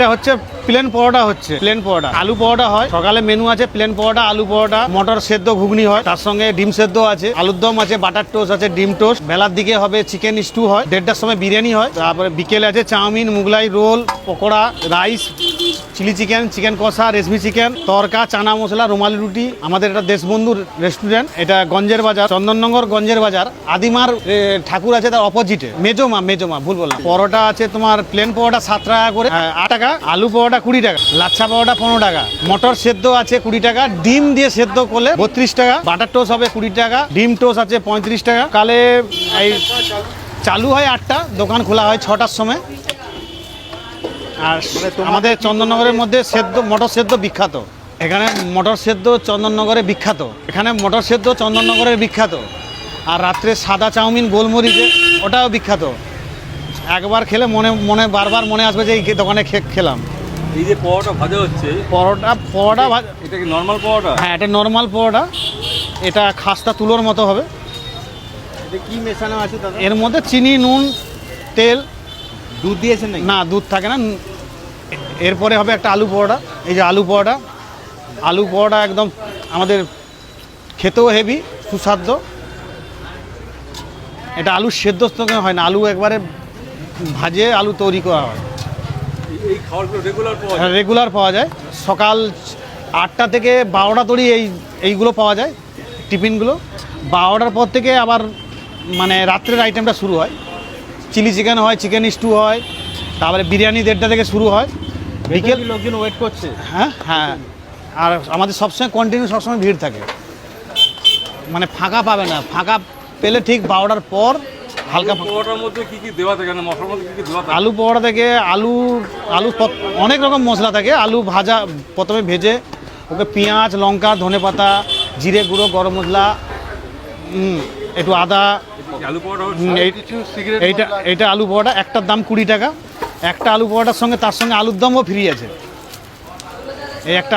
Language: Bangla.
এটা হচ্ছে প্লেন পরোটা, হচ্ছে প্লেন পরোটা, আলু পরোটা হয়। সকালে মেনু আছে প্লেন পরোটা, আলু পরোটা, মটর সেদ্ধ ঘুগনি হয়, তার সঙ্গে ডিম সেদ্ধ আছে, আলুর দম আছে, বাটার টোস্ট আছে, ডিম টোস্ট। বেলার দিকে হবে চিকেন স্টু হয়, 1:30টার সময় বিরিয়ানি হয়। তারপরে বিকেলে আছে chowmein, Mughlai roll, pakora, rice, chilli chicken, chicken kosha, reshmi chicken, তরকা, চানা মশলা, রুমালি রুটি। আমাদের এটা দেশবন্ধু রেস্টুরেন্ট, এটা গঞ্জের বাজার, চন্দননগর গঞ্জের বাজার, আদিমার ঠাকুর আছে তার অপোজিটে, মেজমা ভুল বললাম। পরোটা আছে তোমার প্লেন পরোটা 7 টাকা করে 8 টাকা, আলু পরোটা 20 টাকা, লাচ্ছা পরোটা 15 টাকা, মটর সেদ্ধ আছে 20 টাকা, ডিম দিয়ে সেদ্ধ করলে 32 টাকা, বাটার টোস্ট হবে 20 টাকা, ডিম টোস্ট আছে 35 টাকা। কালে এই চালু হয় 8টা, দোকান খোলা হয় 6টার সময়। আর আমাদের চন্দননগরের মধ্যে সেদ্ধ মটর সেদ্ধ বিখ্যাত, এখানে মটর সেদ্ধ চন্দননগরে বিখ্যাত, এখানে মটর সেদ্ধ চন্দননগরের বিখ্যাত। আর রাত্রে সাদা চাউমিন গোলমরিচে, ওটাও বিখ্যাত। একবার খেলে মনে বারবার মনে আসবে যে এই দোকানে খেলাম। এই যে পরোটা ভাজা হচ্ছে, পরোটা এটা কি নর্মাল পরোটা? হ্যাঁ, এটা নর্মাল পরোটা, এটা খাস্তা তুলোর মতো হবে। এটা কি মেশানো আছে দাদা? এর মধ্যে চিনি, নুন, তেল। দুধ দিয়েছেন নাকি? না, দুধ থাকে না। এরপরে হবে একটা আলু পরোটা, এই যে আলু পরোটা একদম আমাদের খেতেও হেভি সুস্বাদ্য। এটা আলু সেদ্ধ হয় না, আলু একবারে ভাজে আলু তৈরি করা হয়। এই খাবারগুলো রেগুলার পাওয়া যায়? রেগুলার পাওয়া যায়, সকাল 8টা থেকে 12টা তৈরি এইগুলো পাওয়া যায় টিফিনগুলো। 12টার পর থেকে আবার মানে রাত্রের আইটেমটা শুরু হয়। চিলি চিকেন হয়, চিকেন স্টু হয়, তারপরে বিরিয়ানি 1:30টা থেকে শুরু হয়। বিকেল লোকজন ওয়েট করছে। হ্যাঁ, আর আমাদের সবসময় কন্টিনিউ সবসময় ভিড় থাকে, মানে ফাঁকা পাবে না। ফাঁকা পেলে ঠিক 12টার পর হালকা। পরোটার মধ্যে কি কি দেওয়া থাকে, না মশলার মধ্যে কি কি দেওয়া থাকে? আলু পরোটা থেকে আলু অনেক রকম মশলা থাকে। আলু ভাজা, প্রথমে ভেজে ওকে পেঁয়াজ, লঙ্কা, ধনেপাতা, জিরে গুঁড়ো, গরম মশলা, একটু আদা। আলু পরোটা এইটা আলু পরোটা, একটার দাম 20 টাকা। একটা আলু পরোটার সঙ্গে তার সঙ্গে আলুর দমও ফ্রি আছে। এই একটা